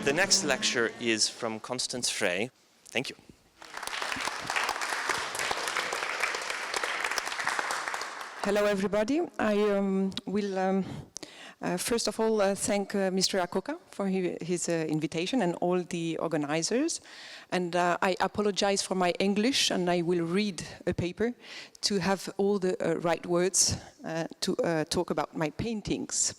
The next lecture is from Constance Frei. Thank you. Hello, everybody. I will first of all thank Mr. Akoka for his invitation and all the organizers. And I apologize for my English, and I will read a paper to have all the right words to talk about my paintings.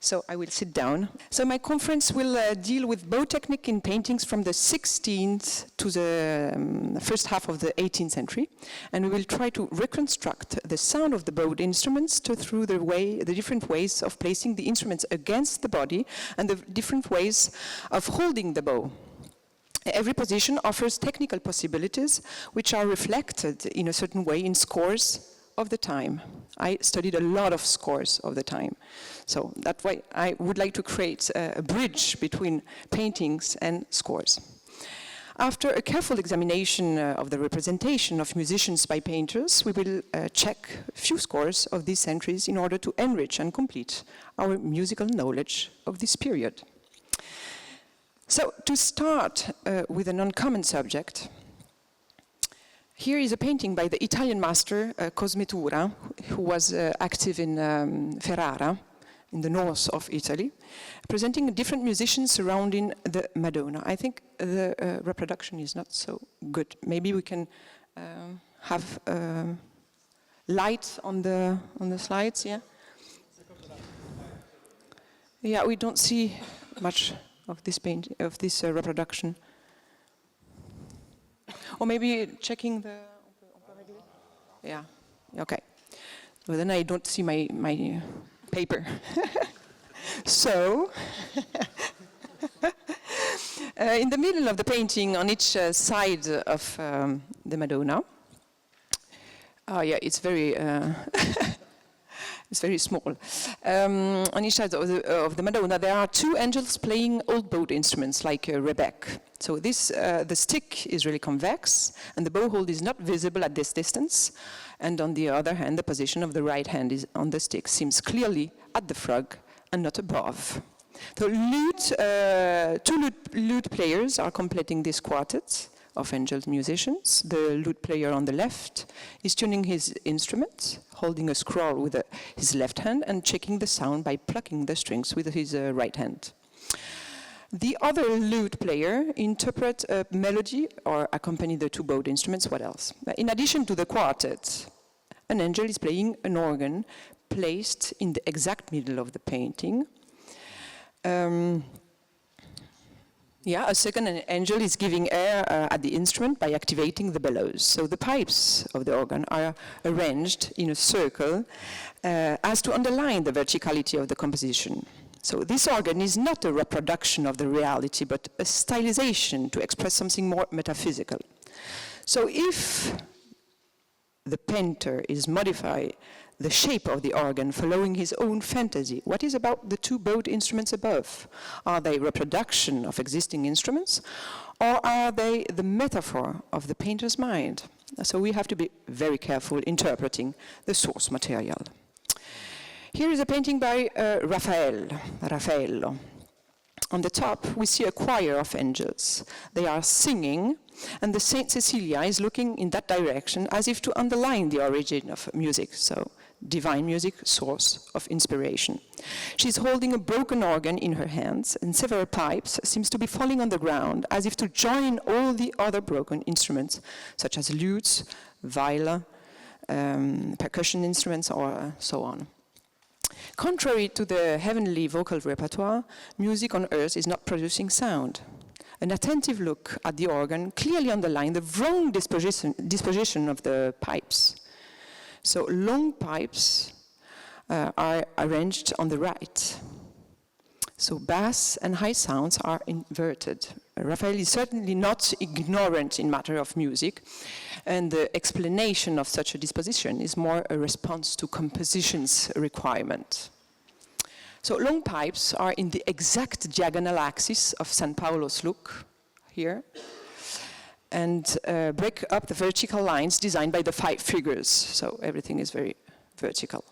So I will sit down. So my conference will deal with bow technique in paintings from the 16th to the first half of the 18th century. And we will try to reconstruct the sound of the bowed instruments through the different ways of placing the instruments against the body and the different ways of holding the bow. Every position offers technical possibilities which are reflected in a certain way in scores of the time. I studied a lot of scores of the time. So that way I would like to create a bridge between paintings and scores. After a careful examination of the representation of musicians by painters, we will check a few scores of these centuries in order to enrich and complete our musical knowledge of this period. So to start with an uncommon subject, here is a painting by the Italian master Cosmetura, who was active in Ferrara, in the north of Italy, presenting different musicians surrounding the Madonna. I think the reproduction is not so good. Maybe we can have light on the slides, yeah? Yeah, we don't see much of this reproduction. Or maybe checking the... Yeah, okay. Well, then I don't see my paper. So, in the middle of the painting, on each side of the Madonna, yeah, it's very... It's very small. On each side of the Madonna, there are two angels playing old bowed instruments, like rebec. So the stick is really convex, and the bow hold is not visible at this distance. And on the other hand, the position of the right hand on the stick seems clearly at the frog and not above. So two lute players are completing this quartet of angel musicians. The lute player on the left is tuning his instrument, holding a scroll with his left hand and checking the sound by plucking the strings with his right hand. The other lute player interprets a melody or accompany the two bowed instruments. What else? In addition to the quartet, an angel is playing an organ placed in the exact middle of the painting. Yeah, a second angel is giving air at the instrument by activating the bellows. So the pipes of the organ are arranged in a circle as to underline the verticality of the composition. So this organ is not a reproduction of the reality, but a stylization to express something more metaphysical. So if the painter is modifying the shape of the organ following his own fantasy, what is about the two bowed instruments above? Are they reproduction of existing instruments, or are they the metaphor of the painter's mind? So we have to be very careful interpreting the source material. Here is a painting by Raffaello. On the top, we see a choir of angels. They are singing, and the Saint Cecilia is looking in that direction as if to underline the origin of music. So divine music, source of inspiration. She's holding a broken organ in her hands, and several pipes seems to be falling on the ground, as if to join all the other broken instruments, such as lutes, viola, percussion instruments, or so on. Contrary to the heavenly vocal repertoire, music on earth is not producing sound. An attentive look at the organ clearly underlines the wrong disposition of the pipes. So long pipes are arranged on the right. So bass and high sounds are inverted. Raphael is certainly not ignorant in matter of music, and the explanation of such a disposition is more a response to composition's requirement. So long pipes are in the exact diagonal axis of San Paolo's look, here, and break up the vertical lines designed by the 5 figures. So everything is very vertical.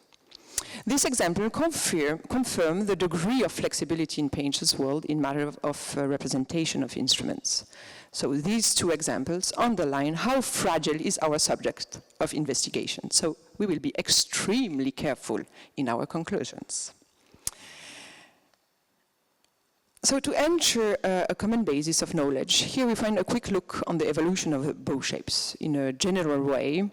This example confirms the degree of flexibility in painters' world in matter of representation of instruments. So these two examples underline how fragile is our subject of investigation. So we will be extremely careful in our conclusions. So to ensure a common basis of knowledge, here we find a quick look on the evolution of bow shapes. In a general way,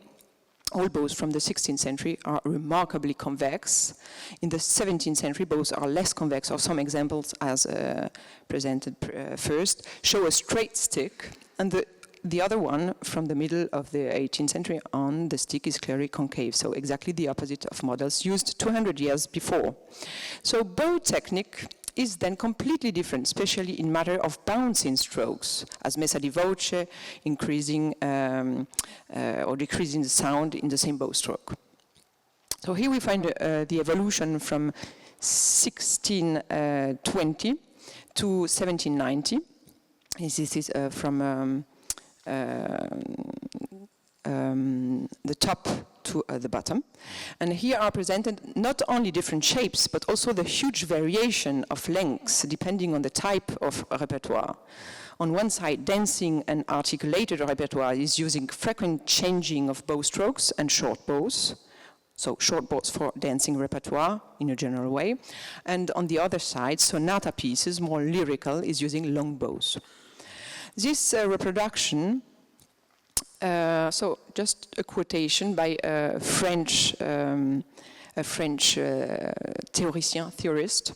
all bows from the 16th century are remarkably convex. In the 17th century, bows are less convex, or some examples, as presented first, show a straight stick, and the other one from the middle of the 18th century on, the stick is clearly concave, so exactly the opposite of models used 200 years before. So bow technique is then completely different, especially in matter of bouncing strokes, as messa di voce, increasing or decreasing the sound in the same bow stroke. So here we find the evolution from 1620 to 1790. This is from the top to the bottom. And here are presented not only different shapes, but also the huge variation of lengths depending on the type of repertoire. On one side, dancing and articulated repertoire is using frequent changing of bow strokes and short bows. So short bows for dancing repertoire in a general way. And on the other side, sonata pieces, more lyrical, is using long bows. This reproduction, so just a quotation by a French theorist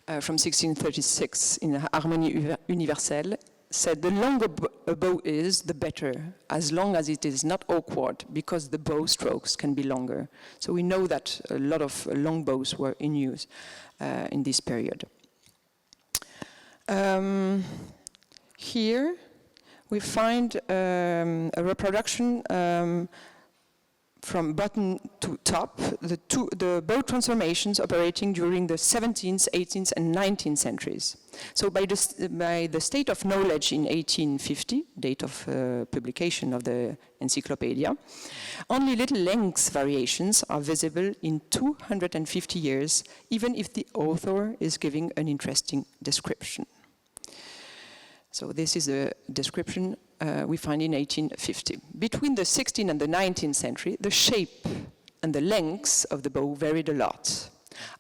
from 1636 in Harmonie Universelle, said the longer a bow is, the better, as long as it is not awkward, because the bow strokes can be longer. So we know that a lot of long bows were in use in this period. Here we find a reproduction from bottom to top, the bow transformations operating during the 17th, 18th, and 19th centuries. So by the state of knowledge in 1850, date of publication of the encyclopedia, only little length variations are visible in 250 years, even if the author is giving an interesting description. So this is a description we find in 1850. Between the 16th and the 19th century, the shape and the lengths of the bow varied a lot.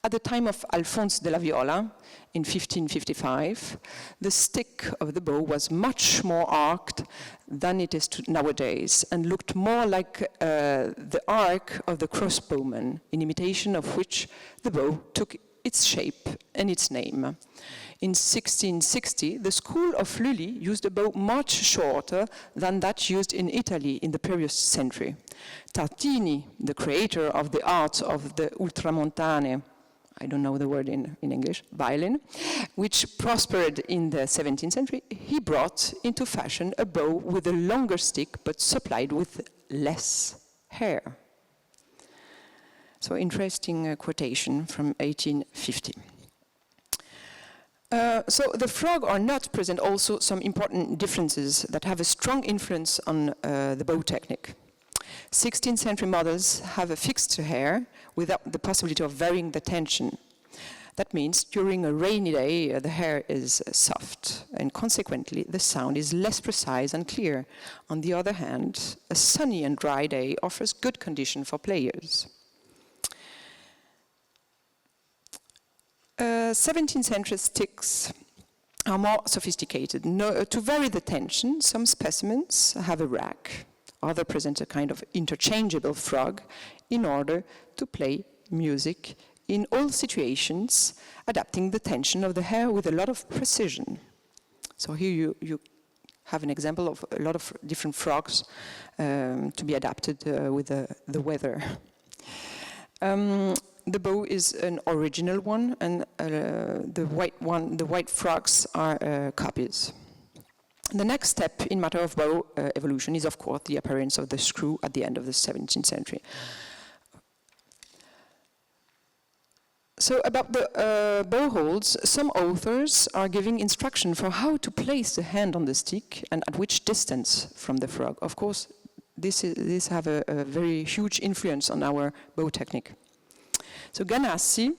At the time of Alphonse de la Viola, in 1555, the stick of the bow was much more arched than it is nowadays, and looked more like the arc of the crossbowman, in imitation of which the bow took its shape and its name. In 1660, the school of Lully used a bow much shorter than that used in Italy in the previous century. Tartini, the creator of the art of the ultramontane, I don't know the word in English, violin, which prospered in the 17th century, he brought into fashion a bow with a longer stick but supplied with less hair. So interesting quotation from 1850. So the frog or not present also some important differences that have a strong influence on the bow technique. 16th century models have a fixed hair without the possibility of varying the tension. That means during a rainy day the hair is soft, and consequently the sound is less precise and clear. On the other hand, a sunny and dry day offers good condition for players. 17th century sticks are more sophisticated. To vary the tension, some specimens have a rack, others present a kind of interchangeable frog in order to play music in all situations, adapting the tension of the hair with a lot of precision. So here you have an example of a lot of different frogs to be adapted with the weather. The bow is an original one, and the white frogs are copies. The next step in matter of bow evolution is, of course, the appearance of the screw at the end of the 17th century. So about the bow holds, some authors are giving instruction for how to place the hand on the stick and at which distance from the frog. Of course, this have a very huge influence on our bow technique. So Ganassi,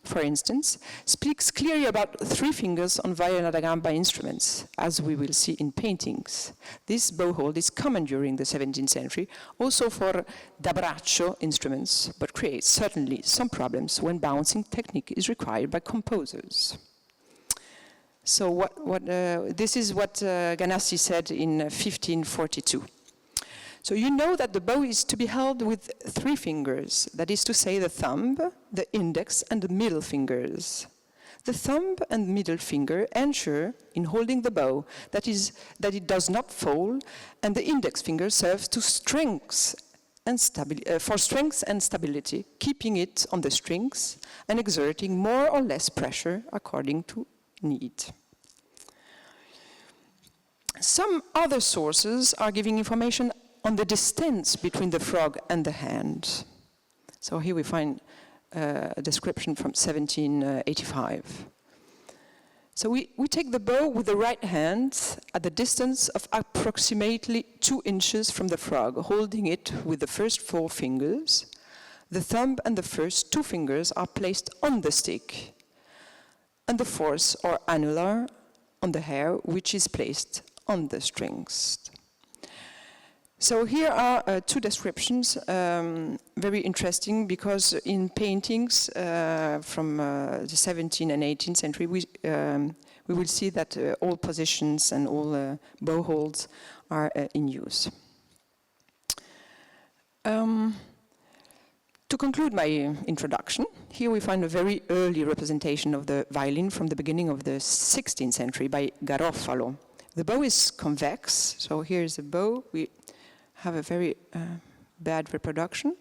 for instance, speaks clearly about 3 fingers on violin da gamba instruments, as we will see in paintings. This bow hold is common during the 17th century, also for da braccio instruments, but creates certainly some problems when bouncing technique is required by composers. So this is what Ganassi said in 1542. So you know that the bow is to be held with 3 fingers, that is to say the thumb, the index and the middle fingers. The thumb and middle finger ensure in holding the bow that it does not fall, and the index finger serves to for strength and stability, keeping it on the strings and exerting more or less pressure according to need. Some other sources are giving information on the distance between the frog and the hand. So here we find a description from 1785. So we take the bow with the right hand at the distance of approximately 2 inches from the frog, holding it with the first 4 fingers. The thumb and the first 2 fingers are placed on the stick, and the fourth or annular on the hair, which is placed on the strings. So here are 2 descriptions, very interesting, because in paintings from the 17th and 18th century, we will see that all positions and all bow holds are in use. To conclude my introduction, here we find a very early representation of the violin from the beginning of the 16th century by Garofalo. The bow is convex, so here is a bow. We have a very bad reproduction.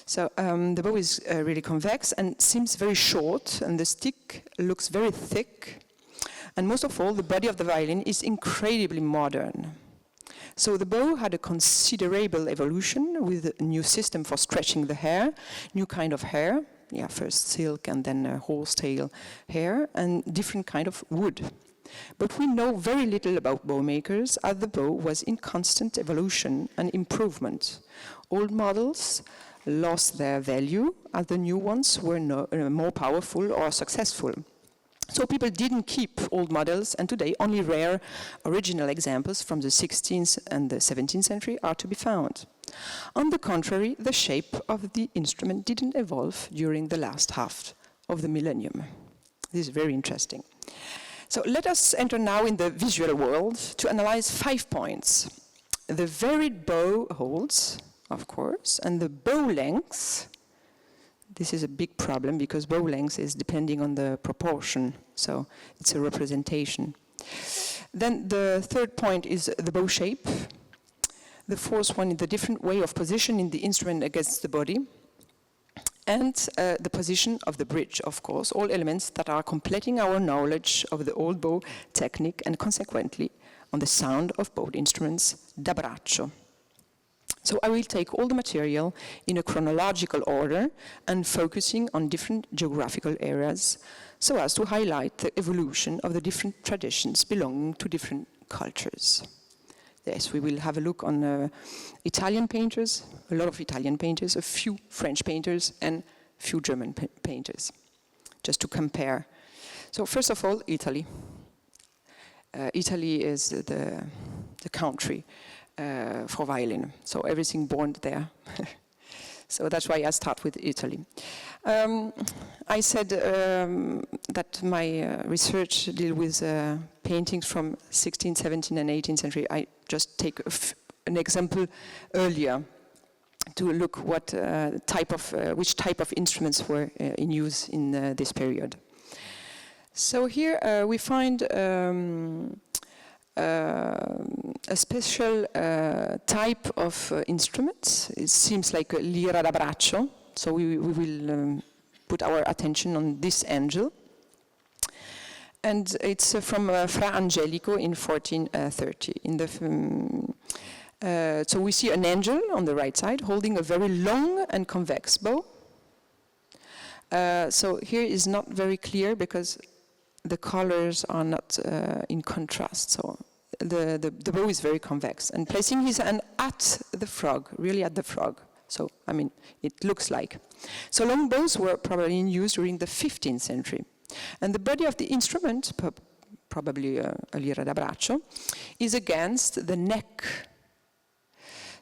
So the bow is really convex and seems very short, and the stick looks very thick. And most of all, the body of the violin is incredibly modern. So the bow had a considerable evolution with a new system for stretching the hair, new kind of hair, first silk and then horsetail hair, and different kind of wood. But we know very little about bow makers, as the bow was in constant evolution and improvement. Old models lost their value, as the new ones were more powerful or successful. So people didn't keep old models, and today only rare original examples from the 16th and the 17th century are to be found. On the contrary, the shape of the instrument didn't evolve during the last half of the millennium. This is very interesting. So let us enter now in the visual world to analyze 5 points. The varied bow holds, of course, and the bow lengths. This is a big problem because bow length is depending on the proportion, so it's a representation. Then the 3rd point is the bow shape. The 4th one is the different way of positioning the instrument against the body. And the position of the bridge, of course, all elements that are completing our knowledge of the old bow technique and consequently on the sound of bowed instruments da braccio. So I will take all the material in a chronological order and focusing on different geographical areas so as to highlight the evolution of the different traditions belonging to different cultures. Yes, we will have a look on Italian painters, a lot of Italian painters, a few French painters, and a few German painters, just to compare. So first of all, Italy. Italy is the country for violin, so everything born there. So that's why I start with Italy. I said that my research deals with paintings from 16th, 17th, and 18th century. I just take an example earlier to look what which type of instruments were in use in this period. So here we find a special type of instrument. It seems like a lira da braccio, so we will put our attention on this angel. And it's from Fra Angelico in 1430. So we see an angel on the right side holding a very long and convex bow. So here is not very clear because the colors are not in contrast. So the bow is very convex. And placing his hand at the frog, really at the frog, So, I mean, it looks like. So long bows were probably in use during the 15th century. And the body of the instrument, probably a lira da braccio, is against the neck.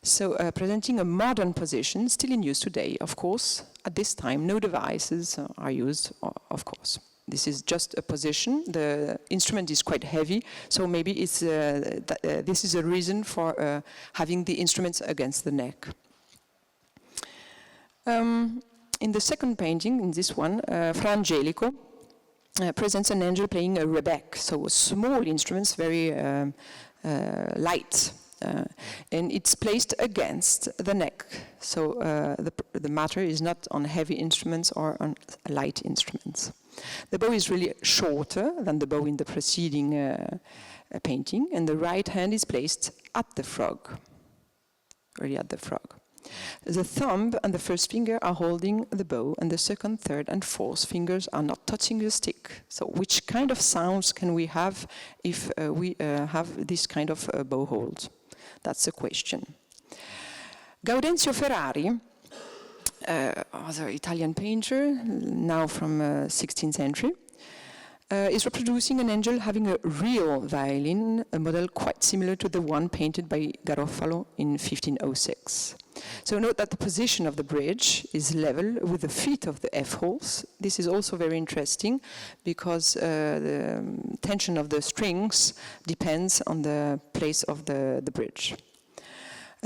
So presenting a modern position, still in use today, of course. At this time, no devices are used, of course. This is just a position. The instrument is quite heavy, so maybe it's, this is a reason for having the instruments against the neck. In the second painting, in this one, Fra Angelico presents an angel playing a rebec, so small instruments, very light. And it's placed against the neck. So the matter is not on heavy instruments or on light instruments. The bow is really shorter than the bow in the preceding painting, and the right hand is placed at the frog, really at the frog. The thumb and the first finger are holding the bow, and the second, third, and fourth fingers are not touching the stick. So which kind of sounds can we have if we have this kind of bow hold? That's the question. Gaudenzio Ferrari, other Italian painter, now from 16th century, is reproducing an angel having a real violin, a model quite similar to the one painted by Garofalo in 1506. So note that the position of the bridge is level with the feet of the F-holes. This is also very interesting because the tension of the strings depends on the place of the bridge.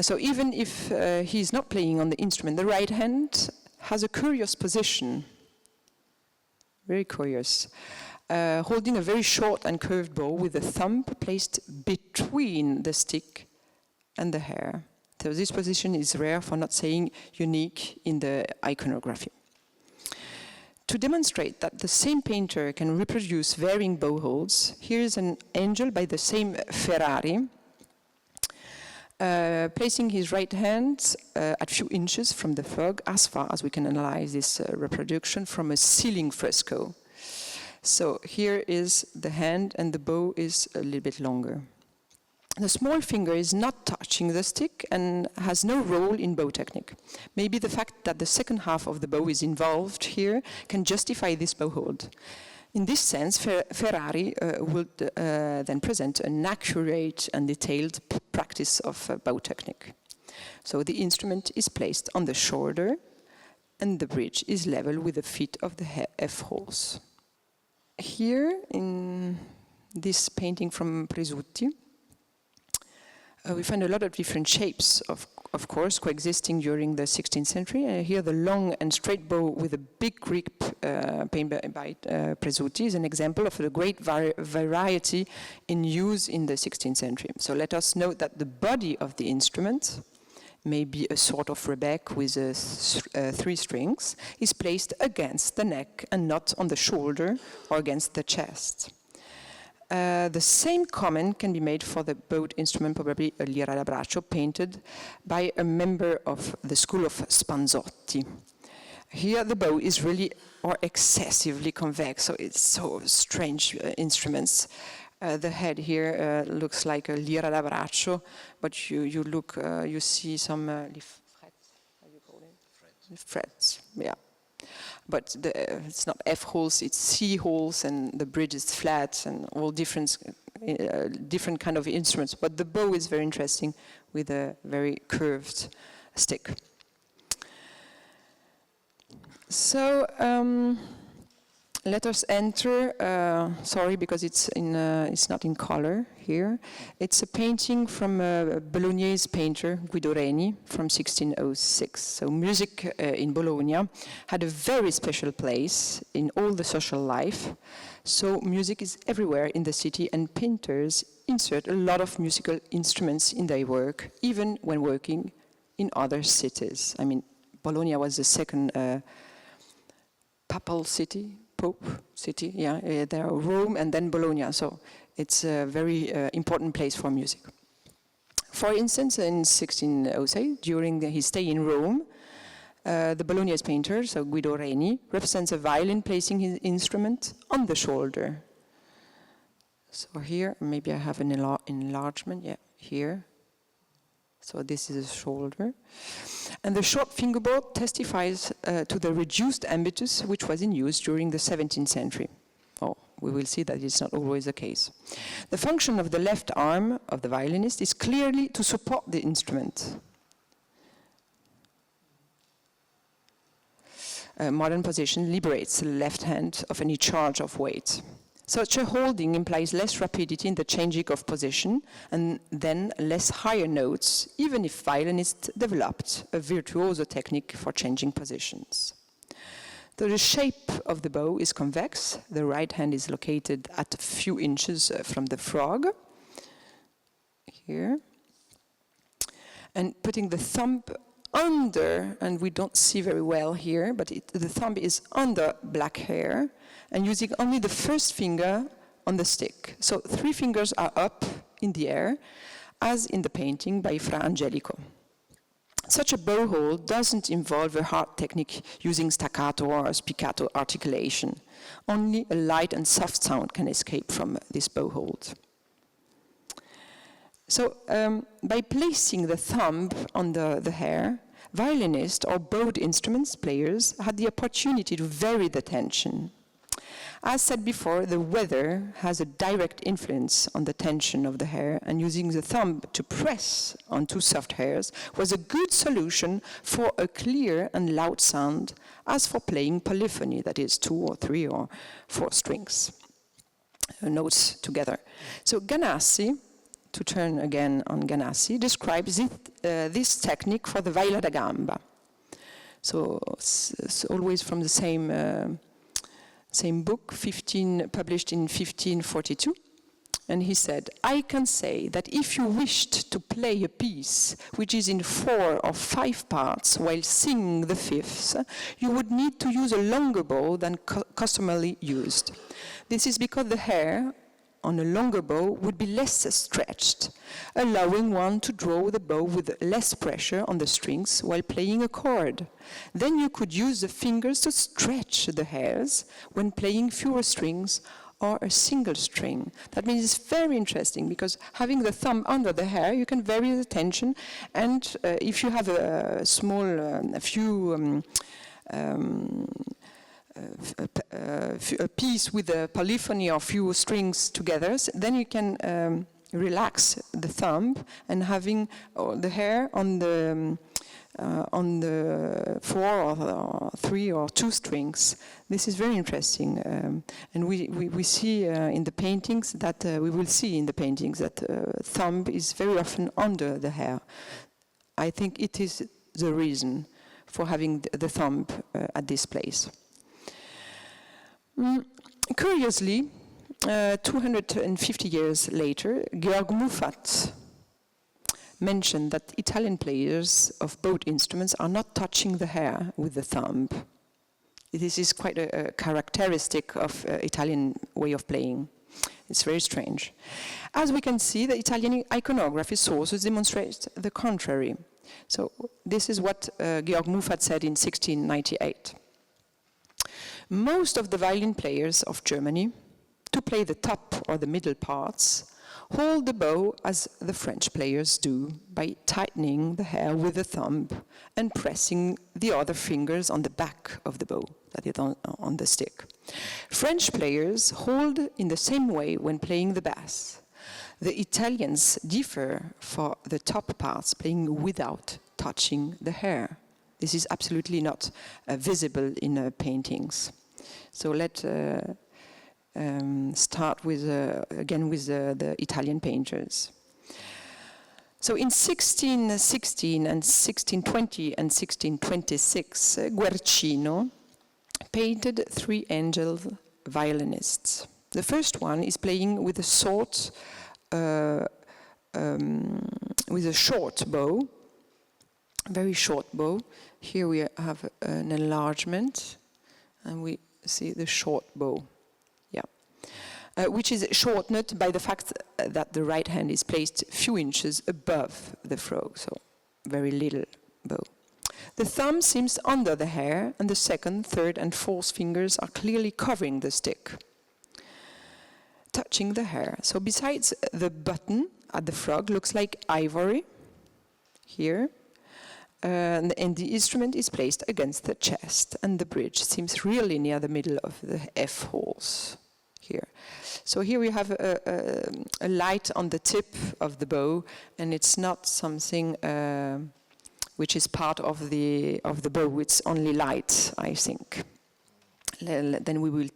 So even if he's not playing on the instrument, the right hand has a curious position, very curious, holding a very short and curved bow with the thumb placed between the stick and the hair. So this position is rare, for not saying unique, in the iconography. To demonstrate that the same painter can reproduce varying bow holds, here is an angel by the same Ferrari, placing his right hand at few inches from the frog, as far as we can analyze this reproduction from a ceiling fresco. So here is the hand, and the bow is a little bit longer. The small finger is not touching the stick and has no role in bow technique. Maybe the fact that the second half of the bow is involved here can justify this bow hold. In this sense, Ferrari would then present an accurate and detailed practice of bow technique. So the instrument is placed on the shoulder, and the bridge is level with the feet of the F-holes. Here, in this painting from Presutti, we find a lot of different shapes, of course, coexisting during the 16th century. Here, the long and straight bow with a big grip painted by Presutti is an example of the great variety in use in the 16th century. So let us note that the body of the instrument, may be a sort of rebec with 3 strings, is placed against the neck and not on the shoulder or against the chest. The same comment can be made for the bowed instrument, probably a lira da braccio, painted by a member of the school of Spanzotti. Here the bow is really or excessively convex, so it's so strange instruments. The head here looks like a lira da braccio, but you see some frets, how do you call it? Frets, yeah. But it's not F-holes, it's C-holes, and the bridge is flat, and all different kind of instruments. But the bow is very interesting with a very curved stick. So let us enter. Sorry, because it's not in color here. It's a painting from a Bolognese painter, Guido Reni, from 1606. So music in Bologna had a very special place in all the social life. So music is everywhere in the city, and painters insert a lot of musical instruments in their work, even when working in other cities. I mean, Bologna was the second papal city, Pope city, yeah, there are Rome and then Bologna, so it's a very important place for music. For instance, in 1606, during his stay in Rome, the Bolognese painter, so Guido Reni, represents a violin placing his instrument on the shoulder. So here, maybe I have an enlargement, yeah, here. So this is a shoulder. And the short fingerboard testifies to the reduced ambitus which was in use during the 17th century. Oh, we will see that it's not always the case. The function of the left arm of the violinist is clearly to support the instrument. A modern position liberates the left hand of any charge of weight. Such a holding implies less rapidity in the changing of position and then less higher notes, even if violinists developed a virtuoso technique for changing positions. The shape of the bow is convex. The right hand is located at a few inches from the frog, here. And putting the thumb under, and we don't see very well here, but the thumb is under black hair, and using only the first finger on the stick. So 3 fingers are up in the air, as in the painting by Fra Angelico. Such a bow hold doesn't involve a hard technique using staccato or spiccato articulation. Only a light and soft sound can escape from this bow hold. So by placing the thumb on the hair, violinists or bowed instruments players had the opportunity to vary the tension. As said before, the weather has a direct influence on the tension of the hair, and using the thumb to press onto soft hairs was a good solution for a clear and loud sound, as for playing polyphony, that is 2 or 3 or 4 strings, notes together. So Ganassi, to turn again on Ganassi, describes this technique for the viola da gamba. So it's always from the same book, published in 1542. And he said, I can say that if you wished to play a piece which is in 4 or 5 parts while singing the fifths, you would need to use a longer bow than customarily used. This is because the hair on a longer bow would be less stretched, allowing one to draw the bow with less pressure on the strings while playing a chord. Then you could use the fingers to stretch the hairs when playing fewer strings or a single string. That means it's very interesting, because having the thumb under the hair, you can vary the tension, and if you have a piece with a polyphony or few strings together, then you can relax the thumb, and having the hair on the 4 or 3 or 2 strings. This is very interesting, and we see in the paintings that we will see in the paintings that thumb is very often under the hair. I think it is the reason for having the thumb at this place. Curiously, 250 years later, Georg Muffat mentioned that Italian players of bowed instruments are not touching the hair with the thumb. This is quite a characteristic of Italian way of playing. It's very strange. As we can see, the Italian iconography sources demonstrate the contrary. So this is what Georg Muffat said in 1698. Most of the violin players of Germany, to play the top or the middle parts, hold the bow as the French players do, by tightening the hair with the thumb and pressing the other fingers on the back of the bow, that is on the stick. French players hold in the same way when playing the bass. The Italians differ for the top parts, playing without touching the hair. This is absolutely not visible in paintings. So let's start with again with the Italian painters. So in 1616 and 1620 and 1626, Guercino painted 3 angel violinists. The first one is playing with a short bow, very short bow. Here we have an enlargement, and we see the short bow, which is shortened by the fact that the right hand is placed a few inches above the frog, so very little bow. The thumb seems under the hair, and the 2nd, 3rd, and 4th fingers are clearly covering the stick, touching the hair. So besides the button at the frog looks like ivory. here. And the instrument is placed against the chest, and the bridge seems really near the middle of the F holes here. So here we have a light on the tip of the bow, and it's not something which is part of the bow. It's only light, I think. Then we will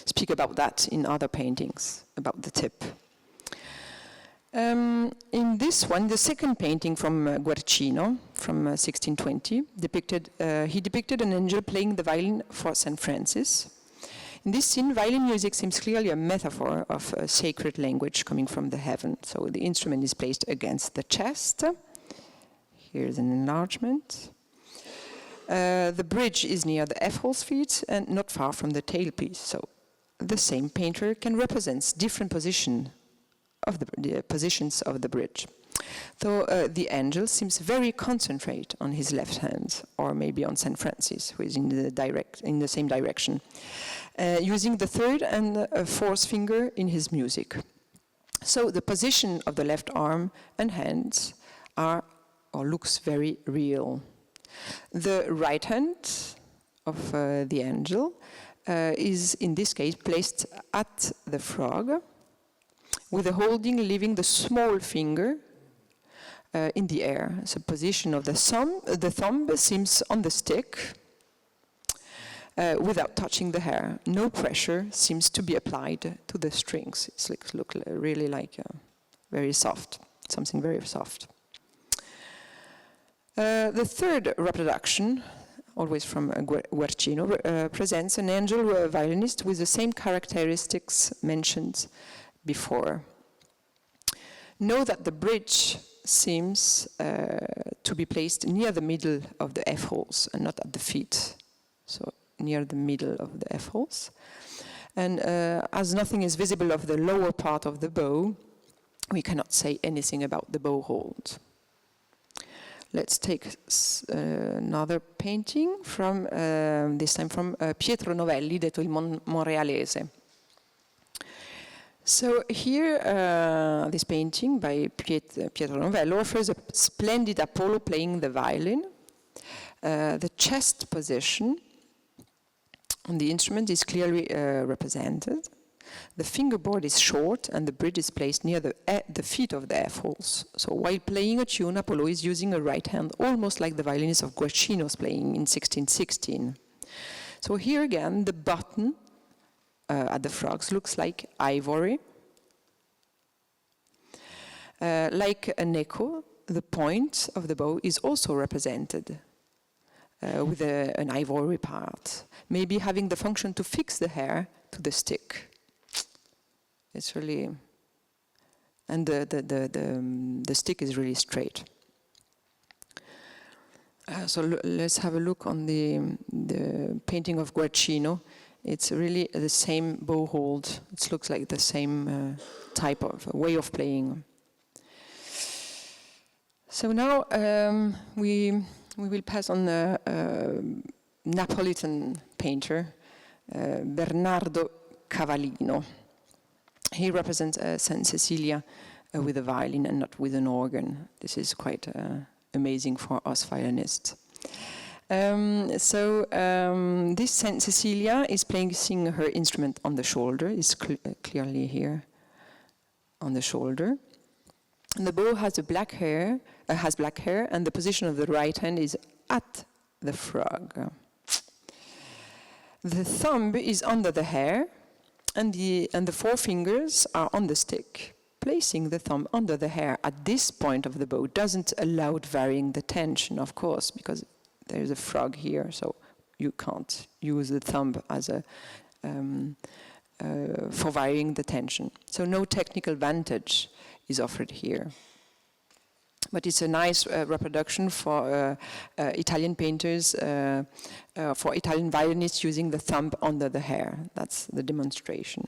speak about that in other paintings, about the tip. In this one, the second painting from Guercino, from 1620, he depicted an angel playing the violin for St. Francis. In this scene, violin music seems clearly a metaphor of a sacred language coming from the heaven. So the instrument is placed against the chest. Here's an enlargement. The bridge is near the F-hole's feet and not far from the tailpiece. So the same painter can represent different positions of the bridge. Though the angel seems very concentrate on his left hand, or maybe on St. Francis, who is in the same direction, using the third and fourth finger in his music. So the position of the left arm and hands looks very real. The right hand of the angel is in this case placed at the frog, with the holding leaving the small finger in the air. So position of the thumb seems on the stick without touching the hair. No pressure seems to be applied to the strings. It's look really like very soft, something very soft. The third reproduction, always from Guercino, presents an angel violinist with the same characteristics mentioned before. Know that the bridge seems to be placed near the middle of the F holes and not at the feet, so near the middle of the F holes. And as nothing is visible of the lower part of the bow, we cannot say anything about the bow hold. Let's take another painting from, this time from Pietro Novelli, detto il Monrealese. So here, this painting by Pietro Novelli offers a splendid Apollo playing the violin. The chest position on the instrument is clearly represented. The fingerboard is short and the bridge is placed near the feet of the F-holes. So while playing a tune, Apollo is using a right hand, almost like the violinist of Guercino's playing in 1616. So here again, the button at the frogs looks like ivory. Like an echo, the point of the bow is also represented with an ivory part, maybe having the function to fix the hair to the stick. It's really, and the stick is really straight. So let's have a look on the painting of Guercino. It's really the same bow hold. It looks like the same type of way of playing. So now we will pass on the Napolitan painter, Bernardo Cavallino. He represents St. Cecilia with a violin and not with an organ. This is quite amazing for us violinists. This St. Cecilia is placing her instrument on the shoulder. It's clearly here on the shoulder. And the bow has black hair, and the position of the right hand is at the frog. The thumb is under the hair, and the four fingers are on the stick. Placing the thumb under the hair at this point of the bow doesn't allow varying the tension, of course, because there's a frog here, so you can't use the thumb as for varying the tension. So no technical advantage is offered here. But it's a nice reproduction for Italian painters, for Italian violinists using the thumb under the hair. That's the demonstration.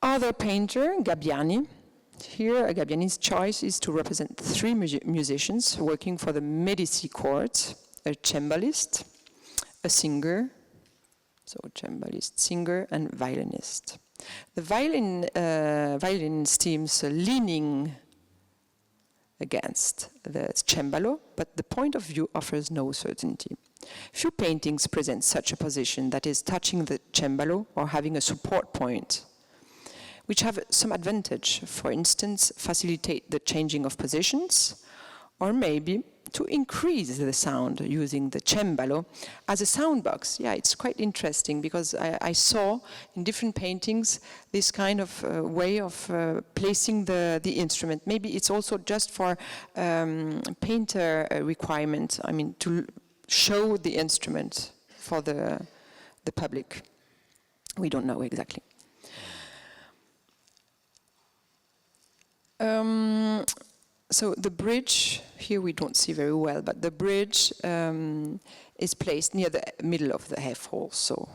Other painter, Gabbiani. Here, Gabbiani's choice is to represent three musicians working for the Medici court, a cembalist, a singer, so cembalist, singer, and violinist. The violin seems leaning against the cembalo, but the point of view offers no certainty. Few paintings present such a position, that is, touching the cembalo or having a support point, which have some advantage, for instance, facilitate the changing of positions, or maybe to increase the sound using the cembalo as a sound box. Yeah, it's quite interesting because I saw in different paintings this kind of way of placing the instrument. Maybe it's also just for painter requirement, I mean, to show the instrument for the public. We don't know exactly. So the bridge, here we don't see very well, but the bridge is placed near the middle of the F-hole. So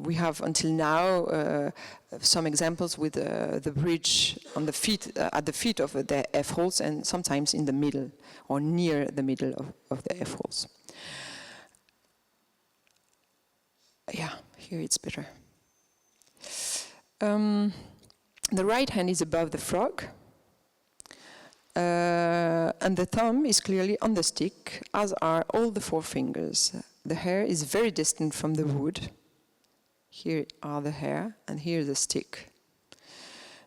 we have until now some examples with the bridge on the feet, at the feet of the F-holes, and sometimes in the middle or near the middle of the F-holes. Yeah, here it's better. The right hand is above the frog. And the thumb is clearly on the stick, as are all the four fingers. The hair is very distant from the wood. Here are the hair, and here the stick.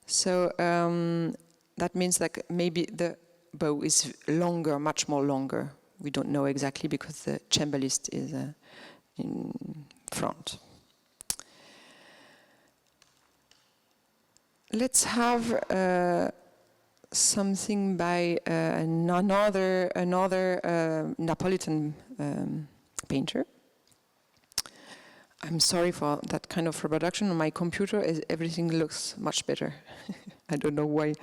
So that means that maybe the bow is longer, much more longer. We don't know exactly because the cembalist is in front. Let's have something by another Neapolitan painter. I'm sorry for that kind of reproduction. On my computer, everything looks much better. I don't know why.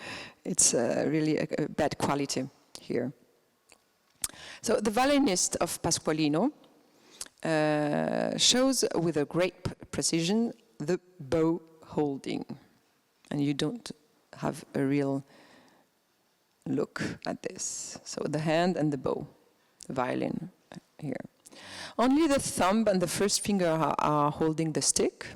It's really a bad quality here. So the violinist of Pasqualino shows with a great precision the bow holding. And you don't have a real look at this. So the hand and the bow, the violin here. Only the thumb and the first finger are holding the stick.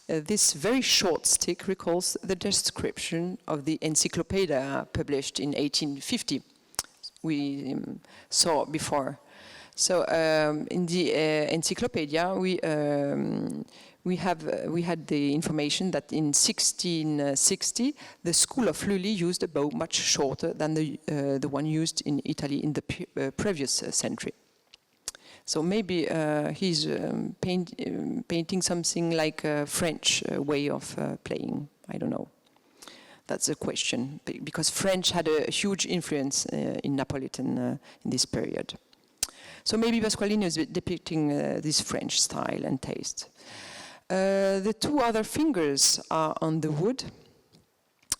This very short stick recalls the description of the Encyclopedia published in 1850. We saw before. So in the Encyclopedia, we had the information that in 1660 the school of Lully used a bow much shorter than the one used in Italy in the previous century. So maybe he's painting something like a French way of playing. I don't know. That's a question, because French had a huge influence in Neapolitan in this period. So maybe Pasqualino is depicting this French style and taste. The two other fingers are on the wood,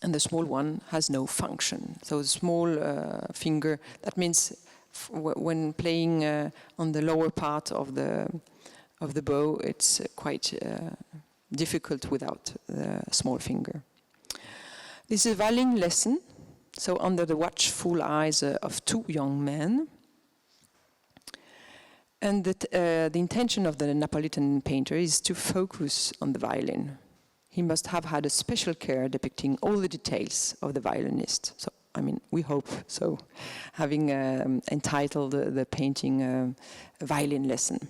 and the small one has no function. So the small finger, that means when playing on the lower part of the bow, it's quite difficult without the small finger. This is a violin lesson, so under the watchful eyes of two young men. And the intention of the Neapolitan painter is to focus on the violin. He must have had a special care depicting all the details of the violinist. So, I mean, we hope so, having entitled the painting a violin lesson.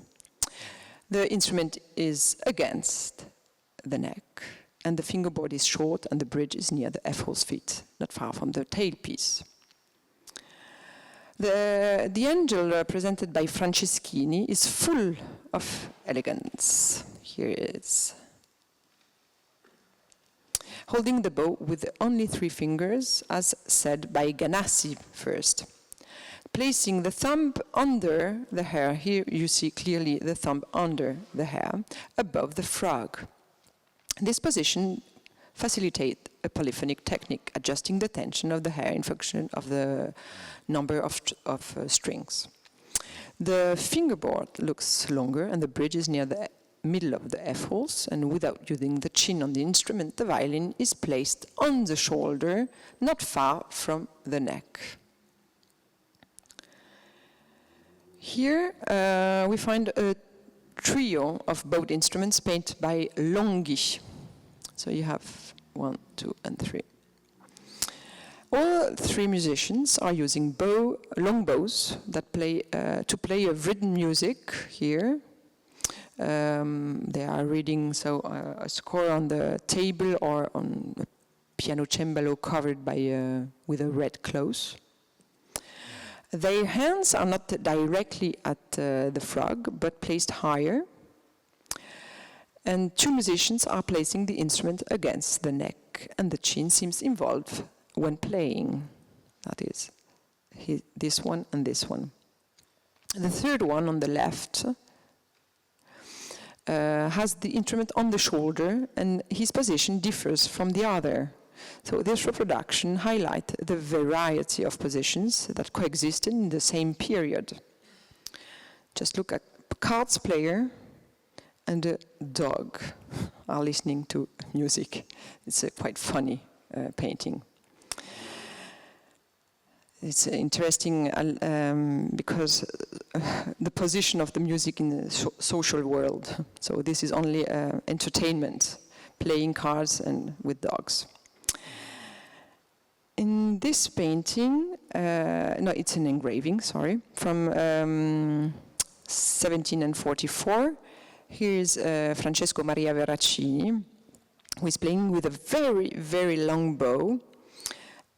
The instrument is against the neck, and the fingerboard is short, and the bridge is near the F-hole's feet, not far from the tailpiece. The angel presented by Franceschini is full of elegance. Here it is. Holding the bow with only 3 fingers, as said by Ganassi first. Placing the thumb under the hair, here you see clearly the thumb under the hair, above the frog. This position facilitates a polyphonic technique, adjusting the tension of the hair in function of the number of strings. The fingerboard looks longer, and the bridge is near the middle of the F-holes, and without using the chin on the instrument, the violin is placed on the shoulder, not far from the neck. Here we find a trio of bowed instruments painted by Longhi. So you have 1, 2, and 3. All three musicians are using long bows that play to play a written music here. They are reading a score on the table or on a piano cembalo covered by with a red cloth. Their hands are not directly at the frog, but placed higher. And two musicians are placing the instrument against the neck, and the chin seems involved when playing. That is, this one and this one. The third one on the left has the instrument on the shoulder, and his position differs from the other. So this reproduction highlights the variety of positions that coexisted in the same period. Just look at a cards player and a dog are listening to music. It's a quite funny painting. It's interesting because the position of the music in the social world. So this is only entertainment, playing cards and with dogs. In this painting, no, it's an engraving, sorry, from 1744. Here is Francesco Maria Verracini, who is playing with a very, very long bow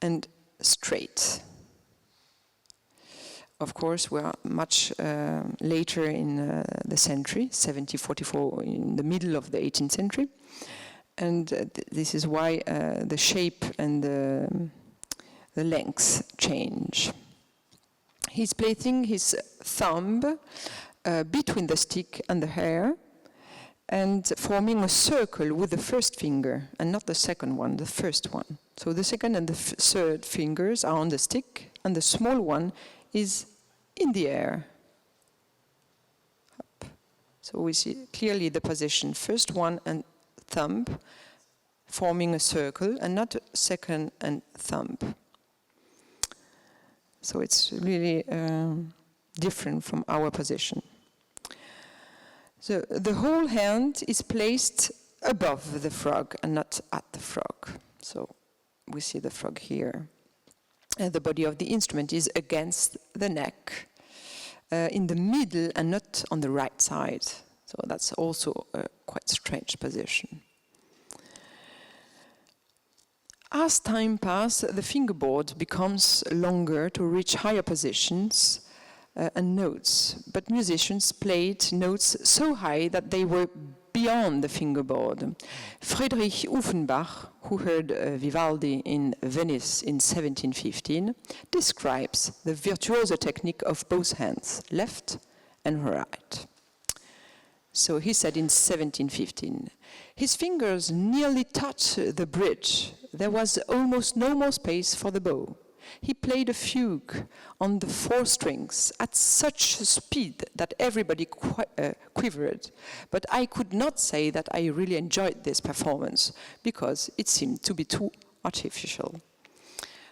and straight. Of course, we are much later in the century, 1744, in the middle of the 18th century. And this is why the shape and the length change. He's placing his thumb between the stick and the hair and forming a circle with the first finger and not the second one, the first one. So the second and the third fingers are on the stick and the small one is in the air. Up. So we see clearly the position, first one and thumb forming a circle and not second and thumb. So it's really different from our position. So the whole hand is placed above the frog and not at the frog. So we see the frog here. And the body of the instrument is against the neck, in the middle and not on the right side. So that's also a quite strange position. As time passes, the fingerboard becomes longer to reach higher positions and notes, but musicians played notes so high that they were beyond the fingerboard. Friedrich Uffenbach, who heard Vivaldi in Venice in 1715, describes the virtuoso technique of both hands, left and right. So he said in 1715, his fingers nearly touched the bridge. There was almost no more space for the bow. He played a fugue on the 4 strings at such speed that everybody quivered. But I could not say that I really enjoyed this performance because it seemed to be too artificial.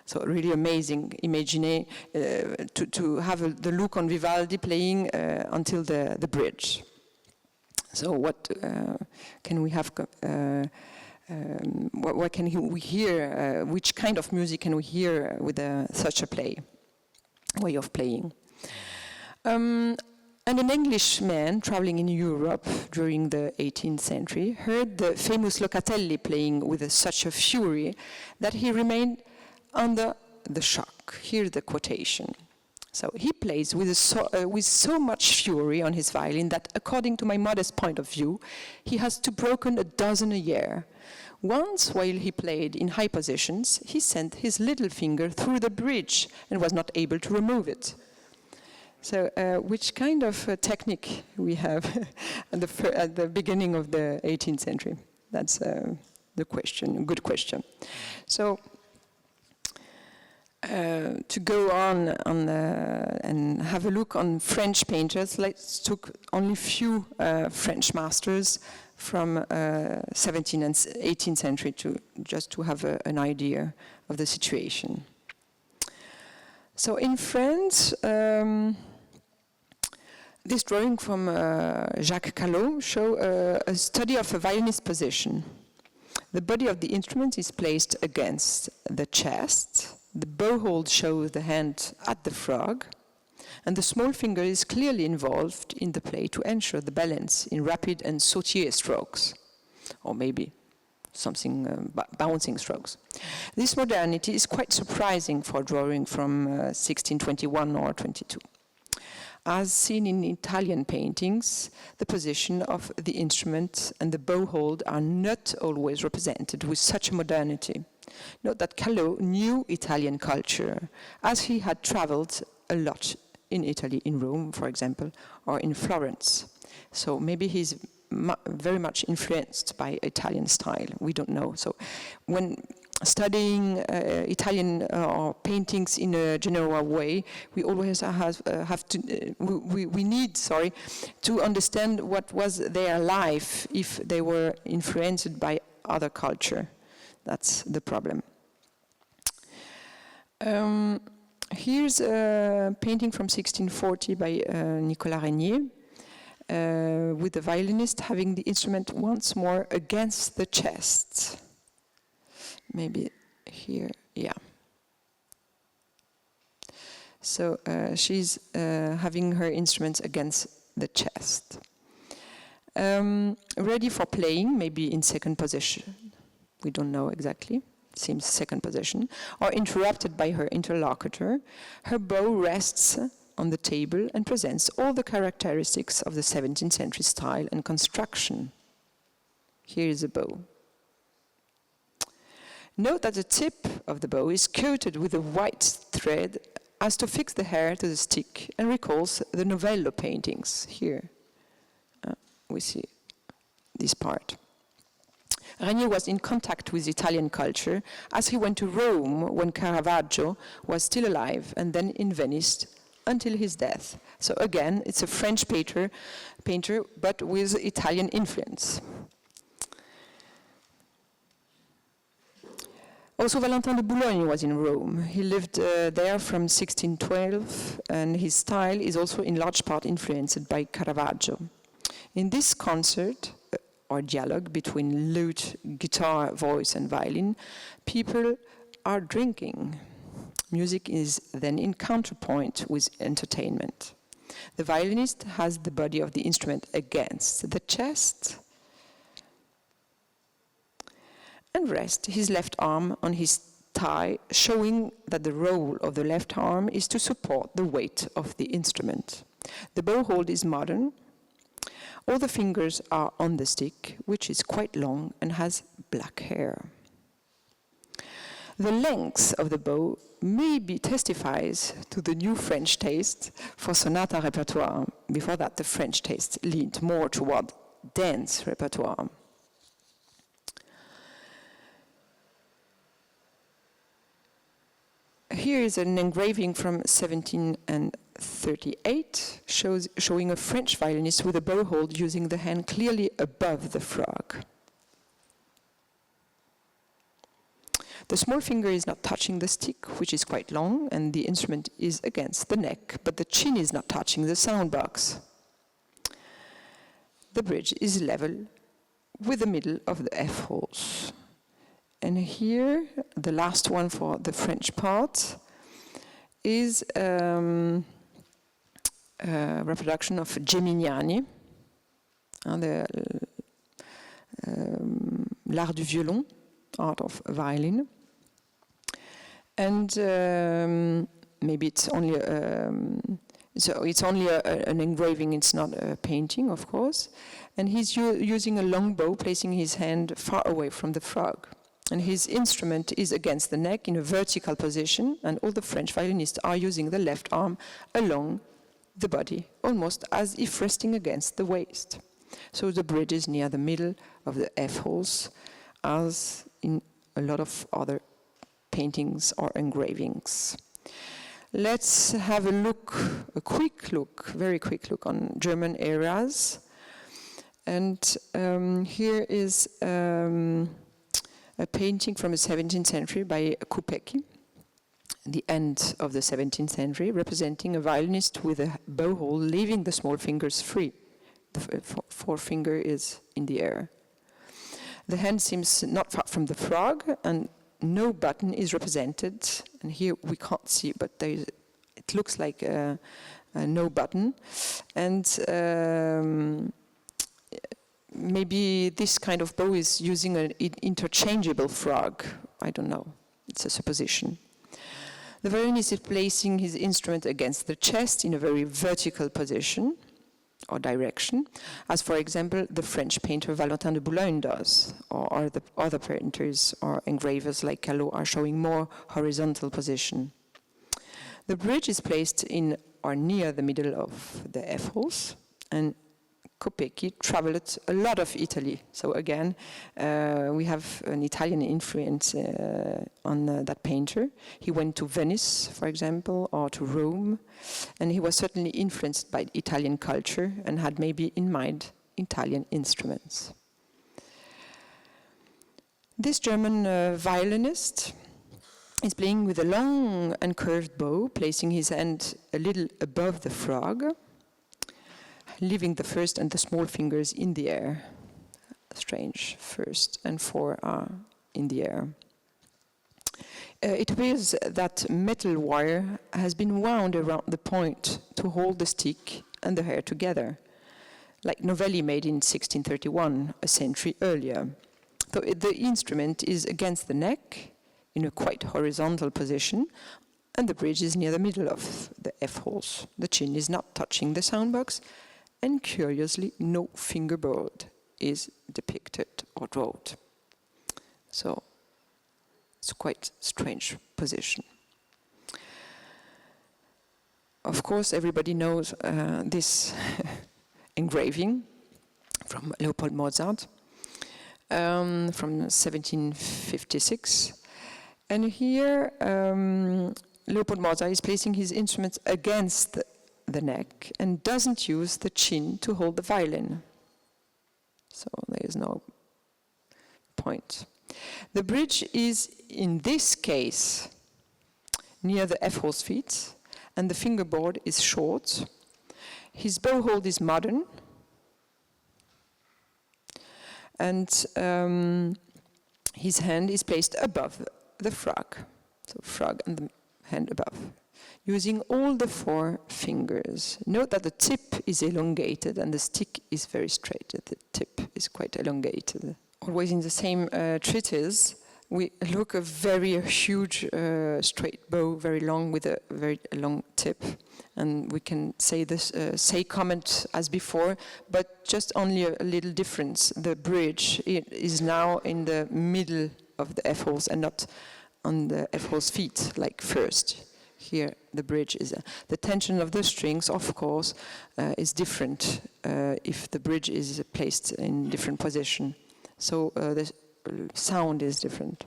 So really amazing. Imagine to have the look on Vivaldi playing until the bridge. So what can we have? What can we hear? Which kind of music can we hear with such a way of playing? And an Englishman traveling in Europe during the 18th century heard the famous Locatelli playing with such a fury that he remained under the shock. Here's the quotation. So he plays with so much fury on his violin that, according to my modest point of view, he has to broken a dozen a year. Once, while he played in high positions, he sent his little finger through the bridge and was not able to remove it. So, which kind of technique we have at the beginning of the 18th century? That's the question, a good question. So, to go on and have a look on French painters, let's took only few French masters from 17th and 18th century just to have an idea of the situation. So in France, this drawing from Jacques Callot shows a study of a violinist's position. The body of the instrument is placed against the chest, The bow hold shows the hand at the frog, and the small finger is clearly involved in the play to ensure the balance in rapid and sautier strokes, or maybe something bouncing strokes. This modernity is quite surprising for drawing from 1621 or 22. As seen in Italian paintings, the position of the instrument and the bow hold are not always represented with such a modernity. Note that Callot knew Italian culture, as he had traveled a lot in Italy, in Rome, for example, or in Florence. So maybe he's very much influenced by Italian style. We don't know. So when studying Italian paintings in a general way, we always have to we need to understand what was their life if they were influenced by other culture. That's the problem. Here's a painting from 1640 by Nicolas Régnier, with the violinist having the instrument once more against the chest. Maybe here, yeah. So she's having her instruments against the chest. Ready for playing, maybe in second position. We don't know exactly. Seems second position, or interrupted by her interlocutor. Her bow rests on the table and presents all the characteristics of the 17th century style and construction. Here is a bow. Note that the tip of the bow is coated with a white thread as to fix the hair to the stick and recalls the Novello paintings. Here we see this part. Régnier was in contact with Italian culture as he went to Rome when Caravaggio was still alive and then in Venice until his death. So again, it's a French painter but with Italian influence. Also, Valentin de Boulogne was in Rome. He lived there from 1612, and his style is also in large part influenced by Caravaggio. In this concert, or dialogue between lute, guitar, voice, and violin, people are drinking. Music is then in counterpoint with entertainment. The violinist has the body of the instrument against the chest and rests his left arm on his thigh, showing that the role of the left arm is to support the weight of the instrument. The bow hold is modern. All the fingers are on the stick, which is quite long and has black hair. The length of the bow maybe testifies to the new French taste for sonata repertoire. Before that, the French taste leaned more toward dance repertoire. Here is an engraving from 1738, showing a French violinist with a bow hold using the hand clearly above the frog. The small finger is not touching the stick, which is quite long, and the instrument is against the neck, but the chin is not touching the sound box. The bridge is level with the middle of the F holes. And here, the last one for the French part is a reproduction of Geminiani, l'art du violon, art of violin. And maybe it's only an engraving, it's not a painting, of course. And he's using a long bow, placing his hand far away from the frog. And his instrument is against the neck in a vertical position, and all the French violinists are using the left arm along the body, almost as if resting against the waist. So the bridge is near the middle of the F holes, as in a lot of other paintings or engravings. Let's have a look, very quick look on German eras. And here is a painting from the 17th century by Kopecky, the end of the 17th century, representing a violinist with a bow hold, leaving the small fingers free. The forefinger is in the air. The hand seems not far from the frog, and no button is represented, and here we can't see, but it looks like a no button, and maybe this kind of bow is using an interchangeable frog. I don't know, it's a supposition. The violinist is placing his instrument against the chest in a very vertical position or direction, as for example the French painter Valentin de Boulogne does, or the other painters or engravers like Callot are showing more horizontal position. The bridge is placed in or near the middle of the F-holes, and Kopecky traveled a lot of Italy. So again, we have an Italian influence on that painter. He went to Venice, for example, or to Rome, and he was certainly influenced by Italian culture and had maybe in mind Italian instruments. This German violinist is playing with a long and curved bow, placing his hand a little above the frog, leaving the first and the small fingers in the air. Strange, first and four are in the air. It appears that metal wire has been wound around the point to hold the stick and the hair together, like Novelli made in 1631, a century earlier. So the instrument is against the neck in a quite horizontal position, and the bridge is near the middle of the F-holes. The chin is not touching the soundbox, and curiously, no fingerboard is depicted or drawn. So it's a quite strange position. Of course, everybody knows this engraving from Leopold Mozart from 1756. And here, Leopold Mozart is placing his instruments against the neck and doesn't use the chin to hold the violin. So there is no point. The bridge is, in this case, near the F-hole's feet, and the fingerboard is short. His bow hold is modern, and his hand is placed above the frog. So frog and the hand above, using all the four fingers. Note that the tip is elongated and the stick is very straight. The tip is quite elongated. Always in the same treatise, we look a very huge straight bow, very long, with a very long tip. And we can say this, comment as before, but just only a little difference. The bridge is now in the middle of the F-holes and not on the F-hole's feet, like first. Here, the bridge is the tension of the strings, of course, is different if the bridge is placed in different position. So the sound is different.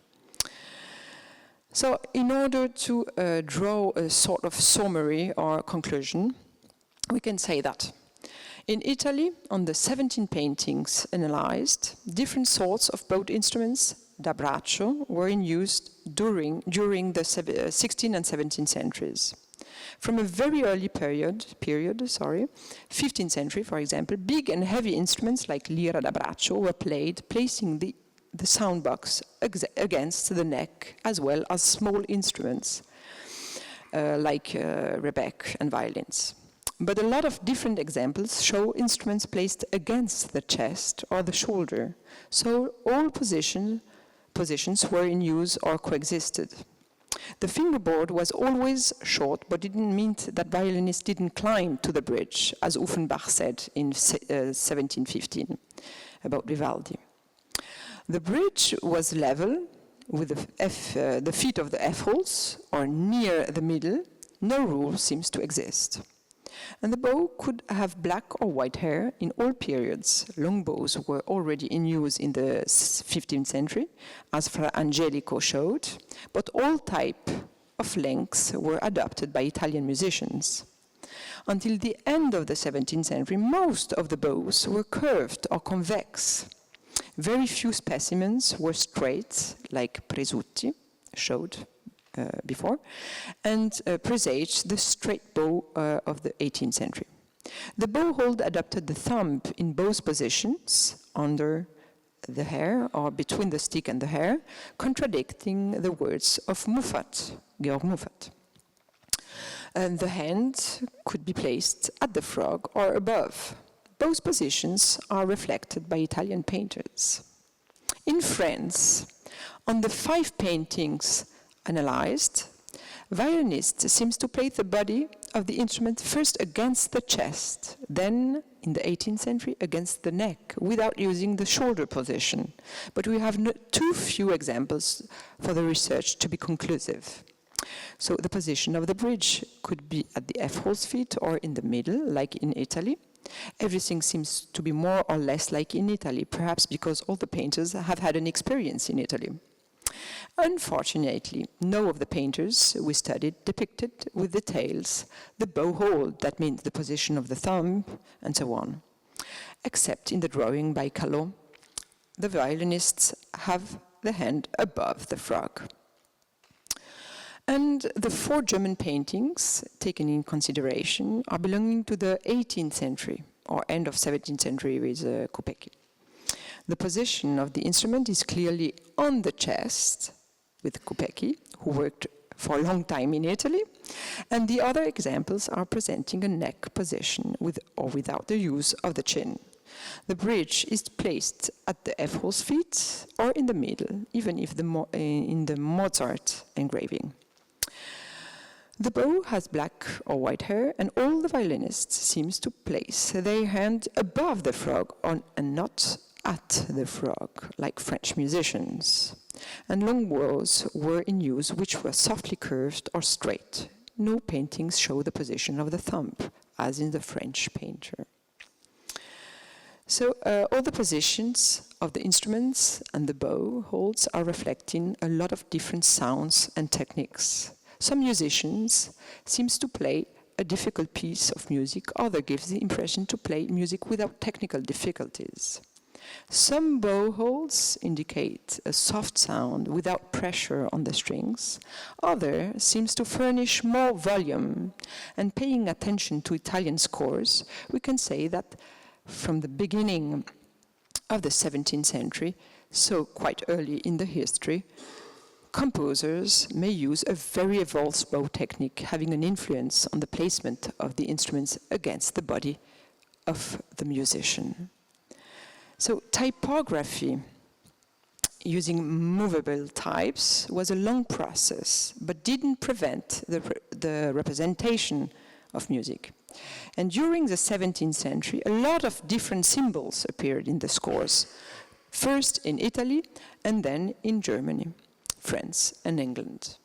So in order to draw a sort of summary or conclusion, we can say that in Italy, on the 17 paintings analyzed, different sorts of bowed instruments, da braccio, were in use during the 16th and 17th centuries. From a very early period, 15th century, for example, big and heavy instruments like lira da braccio were played, placing the sound box against the neck, as well as small instruments like rebec and violins. But a lot of different examples show instruments placed against the chest or the shoulder, so all positions were in use or coexisted. The fingerboard was always short, but didn't mean that violinists didn't climb to the bridge, as Offenbach said in 1715 about Vivaldi. The bridge was level with the feet of the F-holes, or near the middle. No rule seems to exist. And the bow could have black or white hair in all periods. Long bows were already in use in the 15th century, as Fra Angelico showed, but all types of lengths were adopted by Italian musicians. Until the end of the 17th century, most of the bows were curved or convex. Very few specimens were straight, like Presutti showed before, and presaged the straight bow of the 18th century. The bow hold adopted the thumb in both positions under the hair, or between the stick and the hair, contradicting the words of Muffat, Georg Muffat. And the hand could be placed at the frog or above. Both positions are reflected by Italian painters. In France, on the 5 paintings analyzed, violinist seems to place the body of the instrument first against the chest, then, in the 18th century, against the neck, without using the shoulder position. But we have too few examples for the research to be conclusive. So the position of the bridge could be at the F-hole's feet or in the middle, like in Italy. Everything seems to be more or less like in Italy, perhaps because all the painters have had an experience in Italy. Unfortunately, no of the painters we studied depicted with details the bow hold, that means the position of the thumb, and so on. Except in the drawing by Callot, the violinists have the hand above the frog. And the 4 German paintings taken in consideration are belonging to the 18th century, or end of 17th century with Kopecky. The position of the instrument is clearly on the chest, with Kopecky, who worked for a long time in Italy, and the other examples are presenting a neck position with or without the use of the chin. The bridge is placed at the F-hole's feet or in the middle, even if in the Mozart engraving. The bow has black or white hair, and all the violinists seems to place their hand above the frog and not at the frog, like French musicians. And long bows were in use which were softly curved or straight. No paintings show the position of the thumb, as in the French painter. So all the positions of the instruments and the bow holds are reflecting a lot of different sounds and techniques. Some musicians seems to play a difficult piece of music, other gives the impression to play music without technical difficulties. Some bow holds indicate a soft sound without pressure on the strings. Other seems to furnish more volume. And paying attention to Italian scores, we can say that from the beginning of the 17th century, so quite early in the history, composers may use a very evolved bow technique, having an influence on the placement of the instruments against the body of the musician. So typography using movable types was a long process, but didn't prevent the representation of music. And during the 17th century, a lot of different symbols appeared in the scores, first in Italy and then in Germany, France and England.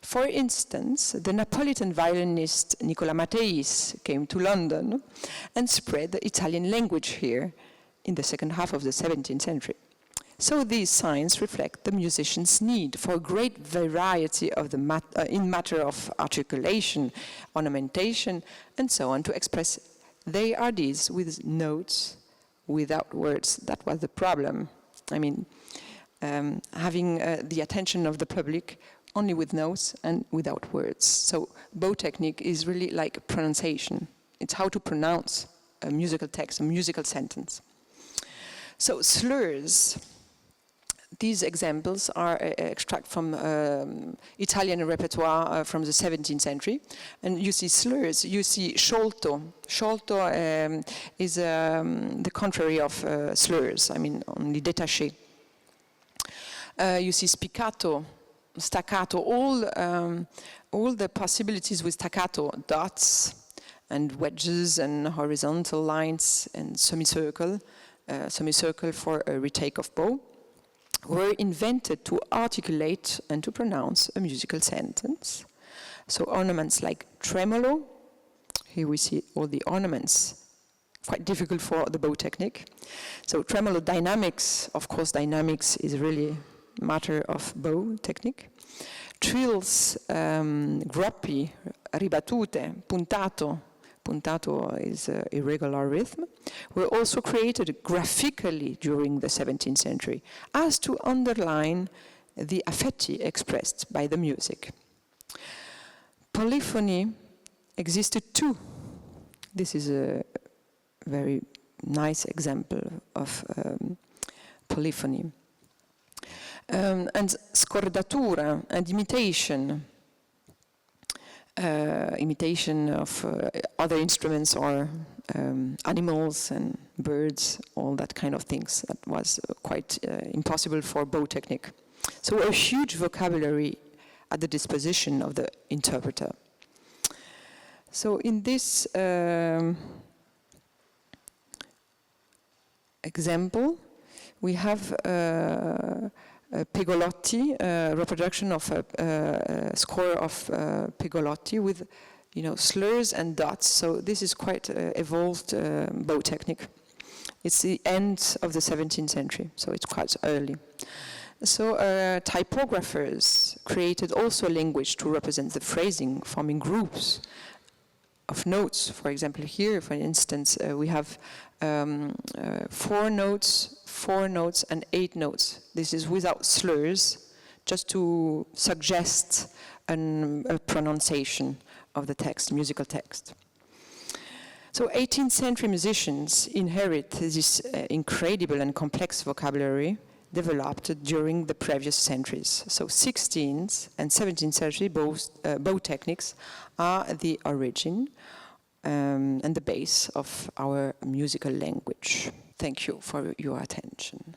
For instance, the Neapolitan violinist Nicola Matteis came to London and spread the Italian language here in the second half of the 17th century. So these signs reflect the musician's need for a great variety of in matter of articulation, ornamentation, and so on, to express their ideas with notes, without words. That was the problem. I mean, having the attention of the public only with notes and without words. So bow technique is really like pronunciation. It's how to pronounce a musical text, a musical sentence. So slurs, these examples are extract from Italian repertoire from the 17th century. And you see slurs, you see sciolto. Sciolto is the contrary of slurs, I mean only détaché. You see spiccato, staccato, all the possibilities with staccato, dots and wedges and horizontal lines and semicircle for a retake of bow, were invented to articulate and to pronounce a musical sentence. So ornaments like tremolo, here we see all the ornaments, quite difficult for the bow technique. So tremolo dynamics, of course dynamics is really a matter of bow technique. Trills, gruppi, ribattute, puntato, puntato is irregular rhythm, were also created graphically during the 17th century as to underline the affetti expressed by the music. Polyphony existed too. This is a very nice example of polyphony. And scordatura and imitation of other instruments or animals and birds, all that kind of things. That was quite impossible for bow technique. So a huge vocabulary at the disposition of the interpreter. So in this example, we have Pegolotti, reproduction of a score of Pegolotti with, slurs and dots. So this is quite evolved bow technique. It's the end of the 17th century, so it's quite early. So typographers created also a language to represent the phrasing, forming groups of notes. For example, here, for instance, we have 4 notes, and 8 notes. This is without slurs, just to suggest a pronunciation of the text, musical text. So 18th century musicians inherit this incredible and complex vocabulary developed during the previous centuries. So 16th and 17th century bow techniques are the origin and the base of our musical language. Thank you for your attention.